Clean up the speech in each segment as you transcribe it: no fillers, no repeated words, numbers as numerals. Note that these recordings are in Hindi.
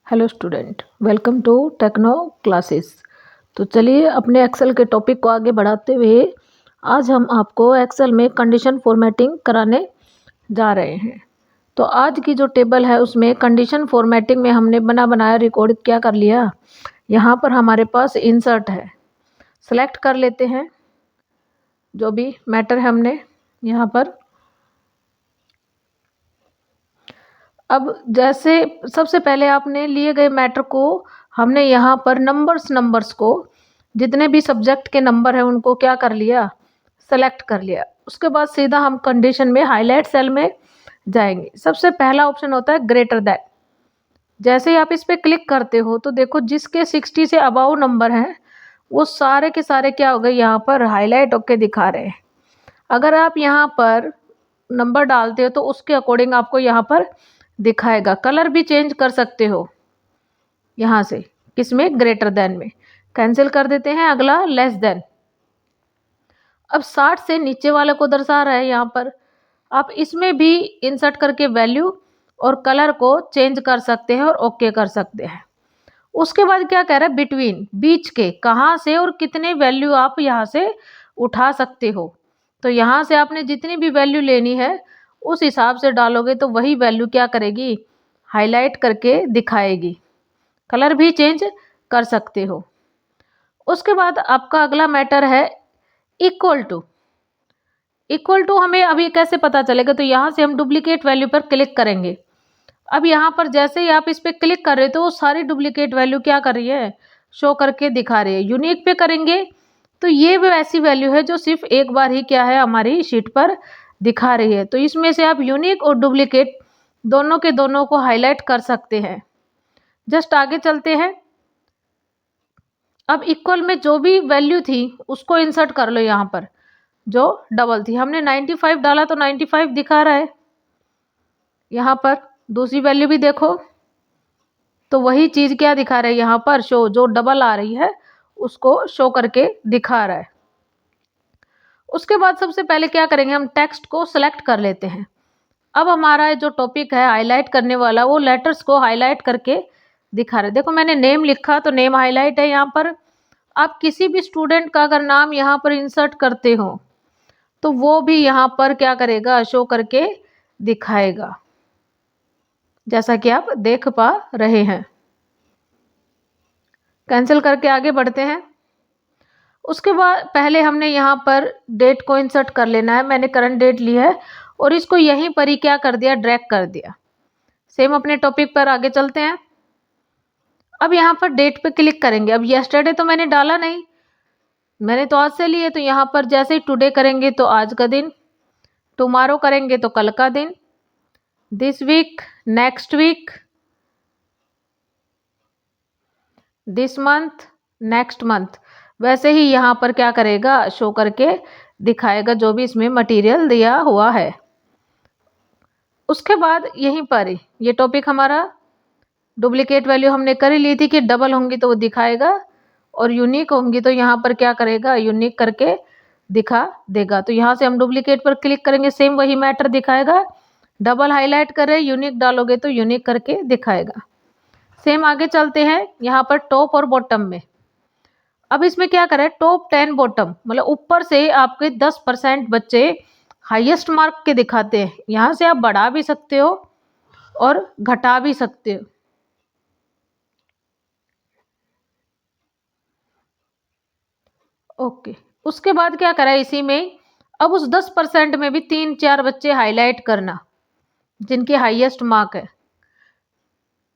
Hello student, welcome to techno classes. तो चलिए अपने एक्सेल के टॉपिक को आगे बढ़ाते हुए आज हम आपको एक्सेल में कंडीशन फॉर्मेटिंग कराने जा रहे हैं। तो आज की जो टेबल है उसमें कंडीशन फॉर्मेटिंग में हमने बनाया रिकॉर्ड क्या कर लिया। यहाँ पर हमारे पास इंसर्ट है, सेलेक्ट कर लेते हैं जो भी मैटर है हमने यहाँ पर। अब जैसे सबसे पहले आपने लिए गए मैटर को हमने यहाँ पर नंबर्स को जितने भी सब्जेक्ट के नंबर हैं उनको क्या कर लिया, सेलेक्ट कर लिया। उसके बाद सीधा हम कंडीशन में हाईलाइट सेल में जाएंगे। सबसे पहला ऑप्शन होता है ग्रेटर दैन। जैसे ही आप इस पर क्लिक करते हो तो देखो जिसके 60 से अबाव नंबर हैं वो सारे के सारे क्या हो गए, यहाँ पर हाईलाइट होके दिखा रहे हैं। अगर आप यहाँ पर नंबर डालते हो तो उसके अकॉर्डिंग आपको यहाँ पर दिखाएगा। कलर भी चेंज कर सकते हो यहाँ से, किसमें, ग्रेटर देन में। कैंसिल कर देते हैं। अगला लेस देन। अब 60 से नीचे वाले को दर्शा रहा है यहाँ पर। आप इसमें भी इंसर्ट करके वैल्यू और कलर को चेंज कर सकते हैं और ओके कर सकते हैं। उसके बाद क्या कह रहा है, बिटवीन, बीच के, कहाँ से और कितने वैल्यू आप यहाँ से उठा सकते हो। तो यहाँ से आपने जितनी भी वैल्यू लेनी है उस हिसाब से डालोगे तो वही वैल्यू क्या करेगी, हाईलाइट करके दिखाएगी। कलर भी चेंज कर सकते हो। उसके बाद आपका अगला मैटर है इक्वल टू। इक्वल टू हमें अभी कैसे पता चलेगा, तो यहाँ से हम डुप्लीकेट वैल्यू पर क्लिक करेंगे। अब यहाँ पर जैसे ही आप इस पर क्लिक कर रहे हो तो वो सारी डुप्लीकेट वैल्यू क्या कर रही है, शो करके दिखा रही है। यूनिक पे करेंगे तो ये वो ऐसी वैल्यू है जो सिर्फ एक बार ही क्या है हमारी शीट पर दिखा रही है। तो इसमें से आप यूनिक और डुप्लीकेट दोनों के दोनों को हाईलाइट कर सकते हैं। जस्ट आगे चलते हैं। अब इक्वल में जो भी वैल्यू थी उसको इंसर्ट कर लो। यहाँ पर जो डबल थी हमने 95 डाला तो 95 दिखा रहा है। यहाँ पर दूसरी वैल्यू भी देखो तो वही चीज़ क्या दिखा रहा है यहाँ पर, शो, जो डबल आ रही है उसको शो करके दिखा रहा है। उसके बाद सबसे पहले क्या करेंगे, हम टेक्स्ट को सिलेक्ट कर लेते हैं। अब हमारा जो टॉपिक है हाईलाइट करने वाला वो लेटर्स को हाईलाइट करके दिखा रहा है। देखो मैंने नेम लिखा तो नेम हाईलाइट है यहाँ पर। आप किसी भी स्टूडेंट का अगर नाम यहाँ पर इंसर्ट करते हो तो वो भी यहाँ पर क्या करेगा, शो करके दिखाएगा, जैसा कि आप देख पा रहे हैं। कैंसिल करके आगे बढ़ते हैं। उसके बाद पहले हमने यहाँ पर डेट को इंसर्ट कर लेना है। मैंने करंट डेट ली है और इसको यहीं पर ही क्या कर दिया, ड्रैग कर दिया। सेम अपने टॉपिक पर आगे चलते हैं। अब यहाँ पर डेट पे क्लिक करेंगे। अब यस्टरडे तो मैंने डाला नहीं, मैंने तो आज से लिए। तो यहाँ पर जैसे ही टुडे करेंगे तो आज का दिन, टुमारो करेंगे तो कल का दिन, this week, next week, this month, next month. वैसे ही यहाँ पर क्या करेगा, शो करके दिखाएगा जो भी इसमें मटेरियल दिया हुआ है। उसके बाद यहीं पर ही ये टॉपिक हमारा, डुप्लीकेट वैल्यू हमने कर ही ली थी कि डबल होंगी तो वो दिखाएगा और यूनिक होंगी तो यहाँ पर क्या करेगा, यूनिक करके दिखा देगा। तो यहाँ से हम डुप्लीकेट पर क्लिक करेंगे, सेम वही मैटर दिखाएगा। डबल हाईलाइट करें, यूनिक डालोगे तो यूनिक करके दिखाएगा। सेम आगे चलते हैं। यहाँ पर टॉप और बॉटम में, अब इसमें क्या करें, टॉप 10 बॉटम, मतलब ऊपर से आपके 10% बच्चे हाईएस्ट मार्क के दिखाते हैं। यहाँ से आप बढ़ा भी सकते हो और घटा भी सकते हो। ओके। उसके बाद क्या करा इसी में, अब उस 10% में भी 3-4 बच्चे हाईलाइट करना जिनके हाईएस्ट मार्क है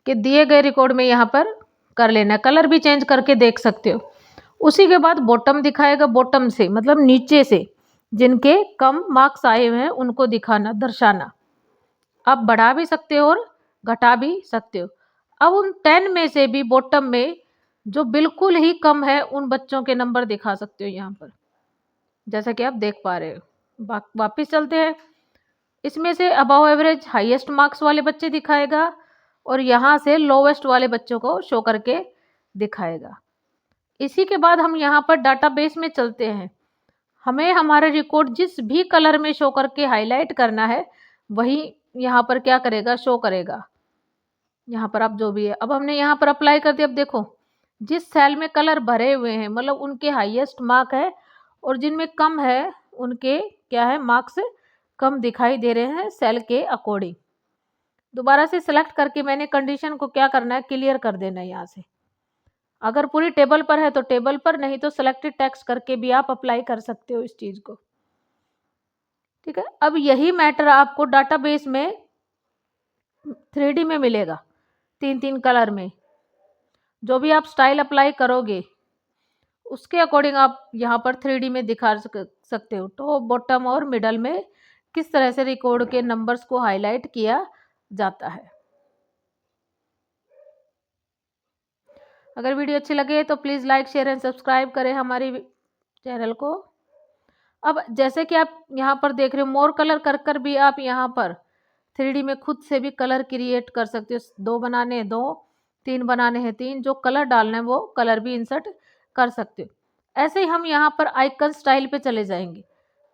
कि दिए गए रिकॉर्ड में यहाँ पर कर लेना। कलर भी चेंज करके देख सकते हो। उसी के बाद बॉटम दिखाएगा, बॉटम से मतलब नीचे से जिनके कम मार्क्स आए हुए हैं उनको दिखाना, दर्शाना। आप बढ़ा भी सकते हो और घटा भी सकते हो। अब उन 10 में से भी बॉटम में जो बिल्कुल ही कम है उन बच्चों के नंबर दिखा सकते हो यहाँ पर, जैसा कि आप देख पा रहे हो। वापिस चलते हैं। इसमें से अबव एवरेज हाईएस्ट मार्क्स वाले बच्चे दिखाएगा और यहाँ से लोवेस्ट वाले बच्चों को शो करके दिखाएगा। इसी के बाद हम यहाँ पर डाटाबेस में चलते हैं। हमें हमारा रिकॉर्ड जिस भी कलर में शो करके हाईलाइट करना है वही यहाँ पर क्या करेगा, शो करेगा। यहाँ पर आप जो भी है, अब हमने यहाँ पर अप्लाई कर दिया। अब देखो जिस सेल में कलर भरे हुए हैं मतलब उनके हाईएस्ट मार्क है, और जिनमें कम है उनके क्या है, मार्क्स कम दिखाई दे रहे हैं सेल के अकॉर्डिंग। दोबारा से सिलेक्ट करके मैंने कंडीशन को क्या करना है, क्लियर कर देना है यहाँ से। अगर पूरी टेबल पर है तो टेबल पर, नहीं तो सिलेक्टेड टेक्स्ट करके भी आप अप्लाई कर सकते हो इस चीज़ को। ठीक है, अब यही मैटर आपको डाटाबेस में 3D में मिलेगा, 3-3 कलर में। जो भी आप स्टाइल अप्लाई करोगे उसके अकॉर्डिंग आप यहाँ पर 3D में दिखा सकते हो, टॉप बॉटम और मिडल में किस तरह से रिकॉर्ड के नंबर्स को हाईलाइट किया जाता है। अगर वीडियो अच्छी लगे तो please like share and subscribe करें हमारी चैनल को। अब जैसे कि आप यहाँ पर देख रहे हो, मोर कलर कर कर भी आप यहाँ पर 3D में खुद से भी कलर क्रिएट कर सकते हो। 2 बनाने हैं 2, 3 बनाने हैं 3, जो कलर डालना है वो कलर भी इंसर्ट कर सकते हो। ऐसे ही हम यहाँ पर आइकन स्टाइल पे चले जाएंगे।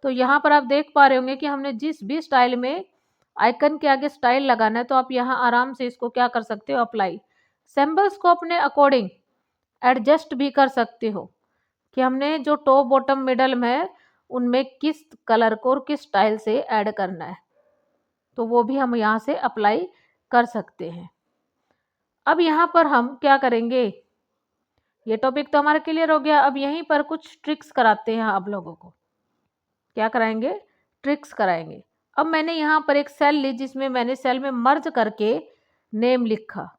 तो यहाँ पर आप देख पा रहे होंगे कि हमने जिस भी स्टाइल में आइकन के आगे स्टाइल लगाना है, तो आप यहाँ आराम से इसको क्या कर सकते हो, अप्लाई। सिंबल्स को अपने अकॉर्डिंग एडजस्ट भी कर सकते हो कि हमने जो टॉप बॉटम मिडल में है उनमें किस कलर को और किस स्टाइल से ऐड करना है, तो वो भी हम यहाँ से अप्लाई कर सकते हैं। अब यहाँ पर हम क्या करेंगे, ये टॉपिक तो हमारा क्लियर हो गया। अब यहीं पर कुछ ट्रिक्स कराते हैं आप लोगों को। क्या कराएंगे, ट्रिक्स कराएंगे। अब मैंने यहाँ पर एक सेल ली जिसमें मैंने सेल में मर्ज करके नेम लिखा।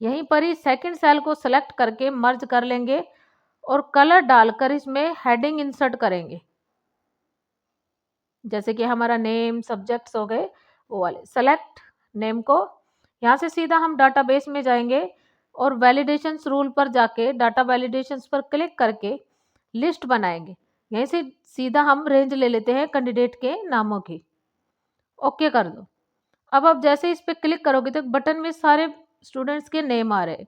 यहीं पर ही सेकंड सेल को सेलेक्ट करके मर्ज कर लेंगे और कलर डालकर इसमें हेडिंग इंसर्ट करेंगे। जैसे कि हमारा नेम सब्जेक्ट्स हो गए वो वाले। सेलेक्ट नेम को, यहाँ से सीधा हम डाटाबेस में जाएंगे और वैलिडेशंस रूल पर जाके डाटा वैलिडेशंस पर क्लिक करके लिस्ट बनाएंगे। यहीं से सीधा हम रेंज ले लेते हैं कैंडिडेट के नामों की। ओके कर दो। अब आप जैसे इस पर क्लिक करोगे तो बटन में सारे स्टूडेंट्स के नेम आ रहे हैं।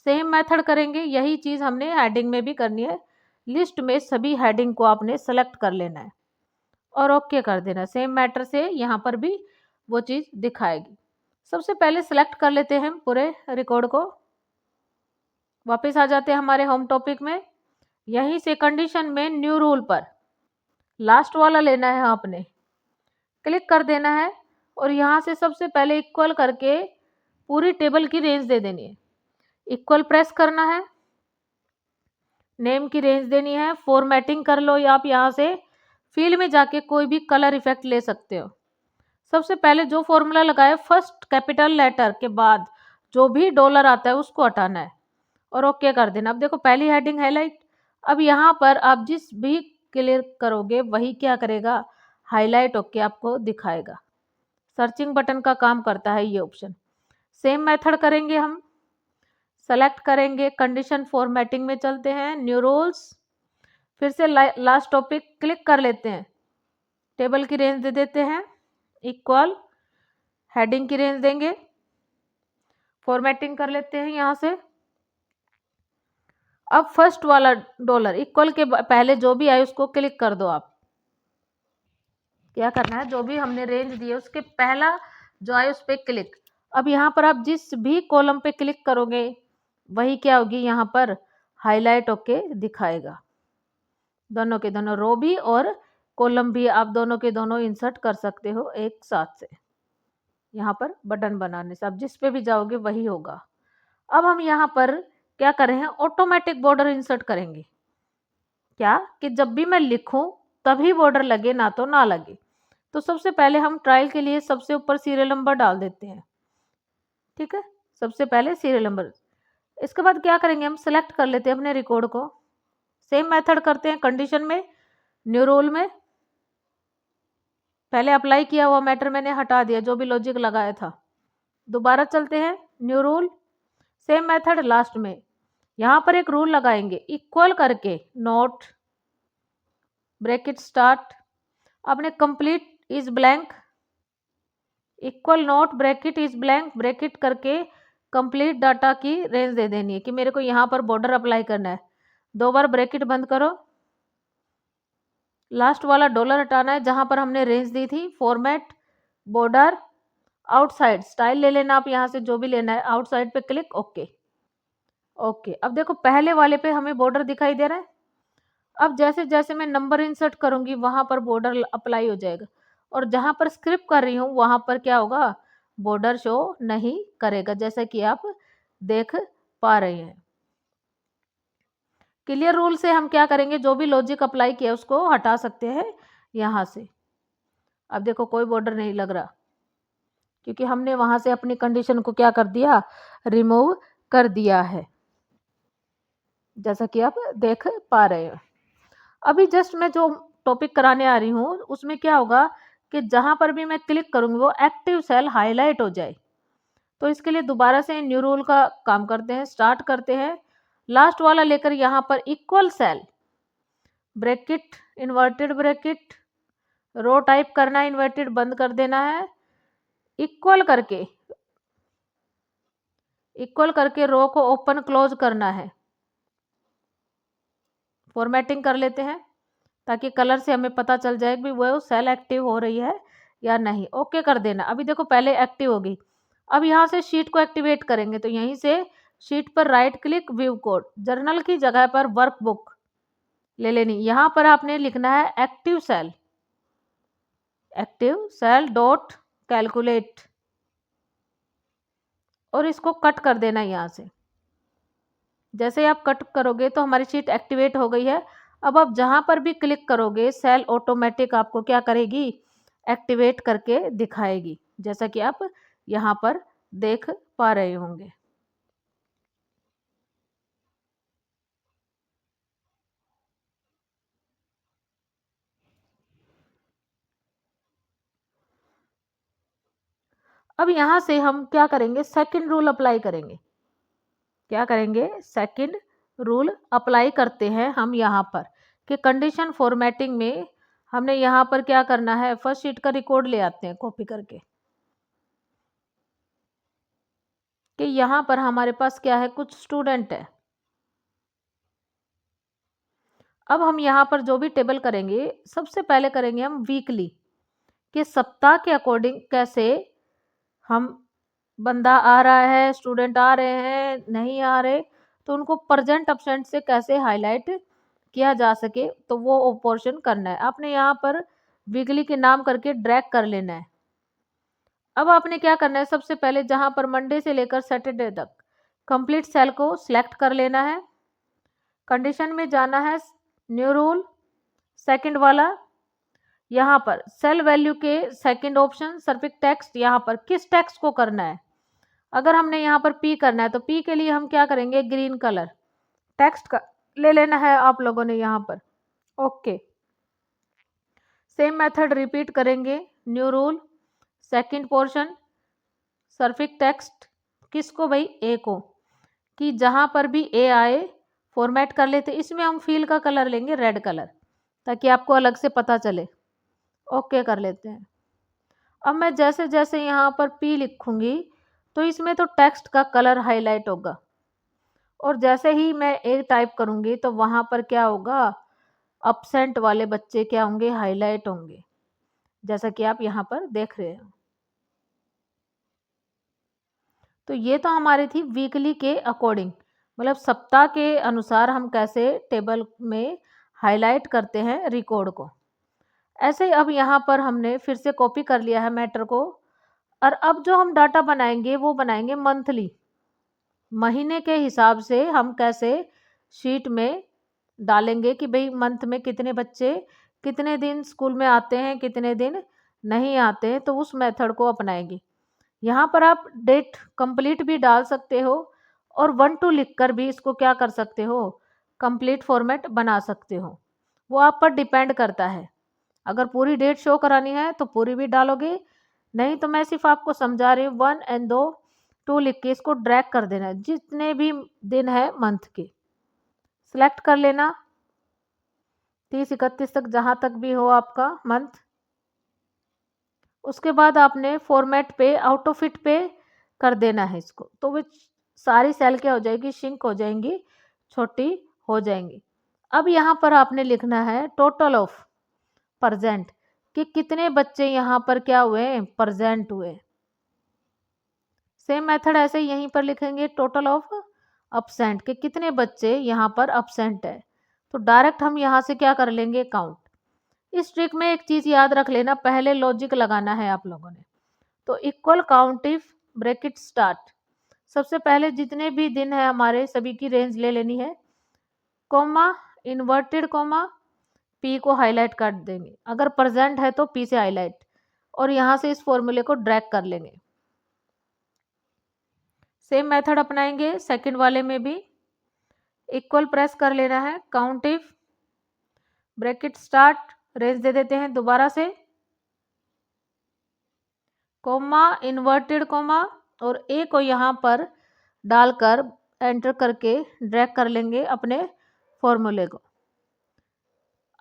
सेम मेथड करेंगे, यही चीज़ हमने हेडिंग में भी करनी है। लिस्ट में सभी हेडिंग को आपने सेलेक्ट कर लेना है और ओके कर देना। सेम मैटर से यहाँ पर भी वो चीज़ दिखाएगी। सबसे पहले सेलेक्ट कर लेते हैं पूरे रिकॉर्ड को। वापस आ जाते हैं हमारे होम टॉपिक में। यहीं से कंडीशन में न्यू रूल पर लास्ट वाला लेना है आपने, क्लिक कर देना है और यहाँ से सबसे पहले इक्वल करके पूरी टेबल की रेंज दे देनी है। इक्वल प्रेस करना है, नेम की रेंज देनी है। फॉर्मेटिंग कर लो, या आप यहाँ से फील्ड में जाके कोई भी कलर इफेक्ट ले सकते हो। सबसे पहले जो फॉर्मूला लगाए फर्स्ट कैपिटल लेटर के बाद जो भी डॉलर आता है उसको हटाना है और ओके कर देना। अब देखो पहली हेडिंग हाईलाइट। अब यहाँ पर आप जिस भी क्लियर करोगे वही क्या करेगा, हाईलाइट होके आपको दिखाएगा। सर्चिंग बटन का काम करता है ये ऑप्शन। सेम मेथड करेंगे हम। सेलेक्ट करेंगे, कंडीशन फॉर्मेटिंग में चलते हैं, न्यू रूल्स, फिर से लास्ट टॉपिक क्लिक कर लेते हैं। टेबल की रेंज दे देते हैं इक्वल, हेडिंग की रेंज देंगे, फॉर्मेटिंग कर लेते हैं यहाँ से। अब फर्स्ट वाला डॉलर इक्वल के पहले जो भी आए उसको क्लिक कर दो। आप क्या करना है, जो भी हमने रेंज दी है उसके पहला जो आए उस पर क्लिक। अब यहाँ पर आप जिस भी कॉलम पे क्लिक करोगे वही क्या होगी, यहाँ पर हाईलाइट होके दिखाएगा। दोनों के दोनों रो भी और कॉलम भी आप दोनों के दोनों इंसर्ट कर सकते हो एक साथ से। यहाँ पर बटन बनाने से आप जिस पे भी जाओगे वही होगा। अब हम यहाँ पर क्या कर रहे हैं, ऑटोमेटिक बॉर्डर इंसर्ट करेंगे। क्या कि जब भी मैं लिखूं तभी बॉर्डर लगे, ना तो ना लगे। तो सबसे पहले हम ट्रायल के लिए सबसे ऊपर सीरियल नंबर डाल देते हैं। ठीक है, सबसे पहले सीरियल नंबर। इसके बाद क्या करेंगे, हम सेलेक्ट कर लेते हैं अपने रिकॉर्ड को। सेम मेथड करते हैं, कंडीशन में न्यू रूल में पहले अप्लाई किया हुआ मैटर मैंने हटा दिया, जो भी लॉजिक लगाया था। दोबारा चलते हैं new rule, same method last में। यहाँ पर एक रूल लगाएंगे, इक्वल करके नोट ब्रैकेट स्टार्ट, आपने complete is blank, equal note bracket is blank, bracket करके कंप्लीट डाटा की रेंज दे देनी है कि मेरे को यहाँ पर बॉर्डर अप्लाई करना है। 2 बार ब्रैकेट बंद करो, लास्ट वाला डॉलर हटाना है जहाँ पर हमने रेंज दी थी, फॉर्मेट बॉर्डर। आउटसाइड स्टाइल ले लेना आप, यहाँ से जो भी लेना है, आउटसाइड पे क्लिक, ओके। ओके, अब देखो पहले वाले पे हमें बॉर्डर दिखाई दे रहा है। अब जैसे जैसे मैं नंबर इंसर्ट करूंगी वहां पर बॉर्डर अप्लाई हो जाएगा, और जहां पर स्क्रिप्ट कर रही हूँ वहां पर क्या होगा, बॉर्डर शो नहीं करेगा, जैसा कि आप देख पा रहे हैं। क्लियर रूल से हम क्या करेंगे, जो भी लॉजिक अप्लाई किया उसको हटा सकते हैं यहाँ से। अब देखो कोई बॉर्डर नहीं लग रहा, क्योंकि हमने वहां से अपनी कंडीशन को क्या कर दिया, रिमूव कर दिया है, जैसा कि आप देख पा रहे हैं। अभी जस्ट मैं जो टॉपिक कराने आ रही हूँ उसमें क्या होगा कि जहां पर भी मैं क्लिक करूंगी वो एक्टिव सेल हाईलाइट हो जाए। तो इसके लिए दोबारा से न्यू रूल का काम करते हैं, स्टार्ट करते हैं, लास्ट वाला लेकर यहाँ पर equal cell, bracket, inverted bracket, row type करना है, इन्वर्टेड बंद कर देना है, इक्वल करके रो को ओपन क्लोज करना है। फॉर्मेटिंग कर लेते हैं ताकि कलर से हमें पता चल जाए कि वो सेल एक्टिव हो रही है या नहीं। ओके कर देना। अभी देखो पहले एक्टिव होगी, अब यहाँ से शीट को एक्टिवेट करेंगे, तो यहीं से शीट पर right click, view code, journal की जगह पर वर्कबुक ले लेनी। यहाँ पर आपने लिखना है एक्टिव सेल डॉट कैलकुलेट, और इसको कट कर देना यहाँ से। जैसे आप कट करोगे तो हमारी शीट एक्टिवेट हो गई है। अब आप जहां पर भी क्लिक करोगे सेल ऑटोमेटिक आपको क्या करेगी, एक्टिवेट करके दिखाएगी, जैसा कि आप यहां पर देख पा रहे होंगे। अब यहां से हम क्या करेंगे, सेकंड रूल अप्लाई करेंगे। क्या करेंगे, सेकंड रूल अप्लाई करते हैं हम यहाँ पर कि कंडीशन फॉर्मेटिंग में हमने यहाँ पर क्या करना है, फर्स्ट शीट का रिकॉर्ड ले आते हैं कॉपी करके, कि यहाँ पर हमारे पास क्या है, कुछ स्टूडेंट है। अब हम यहाँ पर जो भी टेबल करेंगे, सबसे पहले करेंगे हम वीकली, कि सप्ताह के अकॉर्डिंग कैसे हम, बंदा आ रहा है, स्टूडेंट आ रहे हैं, नहीं आ रहे, तो उनको प्रेजेंट एब्सेंट से कैसे हाईलाइट किया जा सके, तो वो पोर्शन करना है। आपने यहाँ पर वीकली के नाम करके ड्रैग कर लेना है। अब आपने क्या करना है, सबसे पहले जहाँ पर मंडे से लेकर सैटरडे तक कंप्लीट सेल को सिलेक्ट कर लेना है। कंडीशन में जाना है, न्यू रूल सेकंड वाला, यहाँ पर सेल वैल्यू के सेकंड ऑप्शन सर्फिक्स टेक्स्ट, यहाँ पर किस टेक्स्ट को करना है। अगर हमने यहाँ पर पी करना है तो पी के लिए हम क्या करेंगे, ग्रीन कलर टेक्स्ट का ले लेना है आप लोगों ने यहाँ पर। ओके, सेम मेथड रिपीट करेंगे। New rule second portion suffix text, किसको भाई, ए को, कि जहाँ पर भी ए आए फॉर्मेट कर लेते। इसमें हम फील का कलर लेंगे रेड कलर, ताकि आपको अलग से पता चले। ओके कर लेते हैं। अब मैं जैसे जैसे यहाँ पर पी लिखूंगी तो इसमें तो टेक्स्ट का कलर हाईलाइट होगा, और जैसे ही मैं ए टाइप करूंगी तो वहां पर क्या होगा, अपसेंट वाले बच्चे क्या होंगे, हाईलाइट होंगे, जैसा कि आप यहाँ पर देख रहे हो। तो ये तो हमारी थी वीकली के अकॉर्डिंग, मतलब सप्ताह के अनुसार हम कैसे टेबल में हाईलाइट करते हैं रिकॉर्ड को। ऐसे ही अब यहाँ पर हमने फिर से कॉपी कर लिया है मैटर को, और अब जो हम डाटा बनाएंगे वो बनाएंगे मंथली, महीने के हिसाब से हम कैसे शीट में डालेंगे कि भाई मंथ में कितने बच्चे कितने दिन स्कूल में आते हैं, कितने दिन नहीं आते हैं, तो उस मेथड को अपनाएंगे। यहाँ पर आप डेट कंप्लीट भी डाल सकते हो, और 1 2 लिखकर भी इसको क्या कर सकते हो, कंप्लीट फॉर्मेट बना सकते हो। वो आप पर डिपेंड करता है। अगर पूरी डेट शो करानी है तो पूरी भी डालोगे, नहीं तो मैं सिर्फ आपको समझा रही हूँ। 1 और 2 लिख के इसको ड्रैग कर देना है, जितने भी दिन है मंथ के सिलेक्ट कर लेना, 30 31 तक जहाँ तक भी हो आपका मंथ। उसके बाद आपने फॉर्मेट पे ऑटो फिट पे कर देना है इसको, तो वो सारी सेल क्या हो जाएगी, शिंक हो जाएंगी, छोटी हो जाएंगी। अब यहाँ पर आपने लिखना है टोटल ऑफ प्रेजेंट, कि कितने बच्चे यहाँ पर क्या हुए, प्रेजेंट हुए। सेम मेथड ऐसे ही यहीं पर लिखेंगे टोटल ऑफ अब्सेंट के कितने बच्चे यहाँ पर अब्सेंट है, तो डायरेक्ट हम यहाँ से क्या कर लेंगे काउंट। इस ट्रिक में एक चीज याद रख लेना, पहले लॉजिक लगाना है आप लोगों ने। तो equal count if bracket start, सबसे पहले जितने भी दिन है हमारे सभी की रेंज ले लेनी है, कोमा इन्वर्टेड कोमा पी को हाईलाइट कर देंगे, अगर प्रेजेंट है तो पी से हाईलाइट, और यहाँ से इस फॉर्मूले को ड्रैग कर लेंगे। सेम मेथड अपनाएंगे सेकंड वाले में भी, इक्वल प्रेस कर लेना है, count if bracket start, range दे देते हैं दोबारा से, कोमा इन्वर्टेड कोमा, और ए को यहाँ पर डालकर एंटर करके ड्रैग कर लेंगे अपने फॉर्मूले को।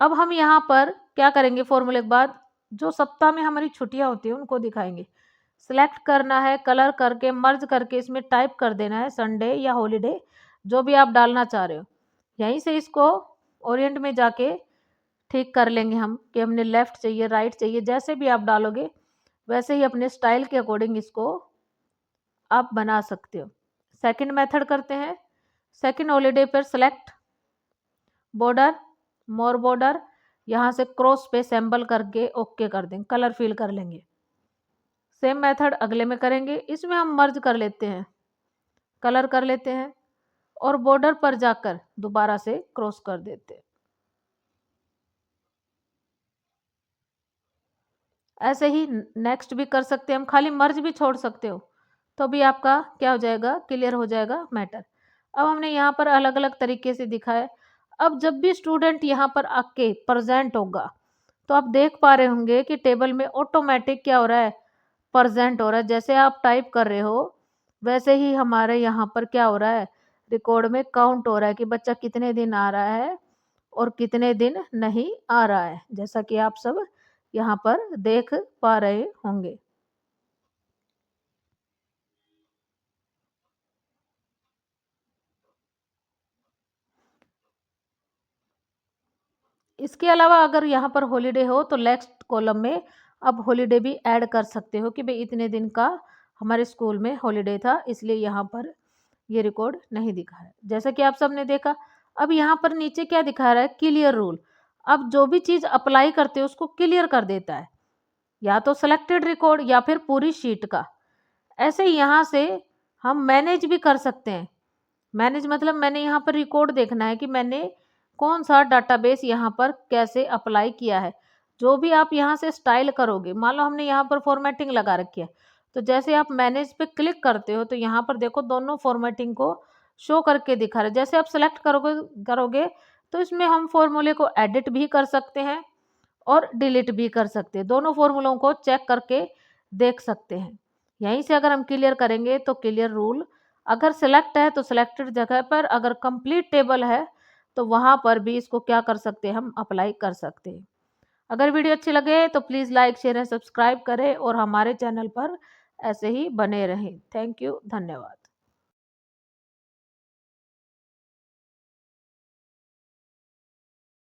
अब हम यहाँ पर क्या करेंगे, फॉर्मूले के बाद जो सप्ताह में हमारी छुट्टियां होती हैं उनको दिखाएंगे। सिलेक्ट करना है, कलर करके मर्ज करके इसमें टाइप कर देना है संडे या हॉलीडे, जो भी आप डालना चाह रहे हो। यहीं से इसको ओरिएंट में जाके ठीक कर लेंगे हम कि हमने लेफ्ट चाहिए राइट चाहिए, जैसे भी आप डालोगे वैसे ही अपने स्टाइल के अकॉर्डिंग इसको आप बना सकते हो। सेकंड मेथड करते हैं, सेकंड हॉलीडे पर सेलेक्ट बॉर्डर, मोर बॉर्डर, यहाँ से क्रॉस पे सैम्बल करके ओके कर देंगे, कलर फिल कर लेंगे। सेम मेथड अगले में करेंगे, इसमें हम मर्ज कर लेते हैं, कलर कर लेते हैं, और बॉर्डर पर जाकर दोबारा से क्रॉस कर देते हैं। ऐसे ही नेक्स्ट भी कर सकते हैं हम, खाली मर्ज भी छोड़ सकते हो तो भी आपका क्या हो जाएगा, क्लियर हो जाएगा मैटर। अब हमने यहाँ पर अलग अलग तरीके से दिखाया। अब जब भी स्टूडेंट यहाँ पर आके प्रेजेंट होगा तो आप देख पा रहे होंगे कि टेबल में ऑटोमेटिक क्या हो रहा है, प्रेजेंट हो रहा है। जैसे आप टाइप कर रहे हो वैसे ही हमारे यहाँ पर क्या हो रहा है, रिकॉर्ड में काउंट हो रहा है कि बच्चा कितने दिन आ रहा है और कितने दिन नहीं आ रहा है, जैसा कि आप सब यहाँ पर देख पा रहे होंगे। इसके अलावा अगर यहाँ पर हॉलीडे हो तो नेक्स्ट कॉलम में अब हॉलीडे भी ऐड कर सकते हो कि भाई इतने दिन का हमारे स्कूल में हॉलीडे था, इसलिए यहाँ पर ये रिकॉर्ड नहीं दिखा है, जैसा कि आप सबने देखा। अब यहाँ पर नीचे क्या दिखा रहा है, क्लियर रूल। अब जो भी चीज़ अप्लाई करते हो उसको क्लियर कर देता है, या तो सेलेक्टेड रिकॉर्ड या फिर पूरी शीट का। ऐसे यहाँ से हम मैनेज भी कर सकते हैं। मैनेज मतलब मैंने यहाँ पर रिकॉर्ड देखना है कि मैंने कौन सा डाटाबेस यहाँ पर कैसे अप्लाई किया है। जो भी आप यहाँ से स्टाइल करोगे, मान लो हमने यहाँ पर फॉर्मेटिंग लगा रखी है, तो जैसे आप मैनेज पे क्लिक करते हो तो यहाँ पर देखो दोनों फॉर्मेटिंग को शो करके दिखा रहे। जैसे आप सेलेक्ट करोगे करोगे तो इसमें हम फॉर्मूले को एडिट भी कर सकते हैं और डिलीट भी कर सकते हैं, दोनों फॉर्मूलों को चेक करके देख सकते हैं। यहीं से अगर हम क्लियर करेंगे तो क्लियर रूल, अगर सिलेक्ट है तो सिलेक्टेड जगह पर, अगर कंप्लीट टेबल है तो वहाँ पर भी इसको क्या कर सकते हैं, हम अप्लाई कर सकते हैं। अगर वीडियो अच्छी लगे तो please like share and subscribe करें और हमारे चैनल पर ऐसे ही बने रहें। थैंक यू, धन्यवाद।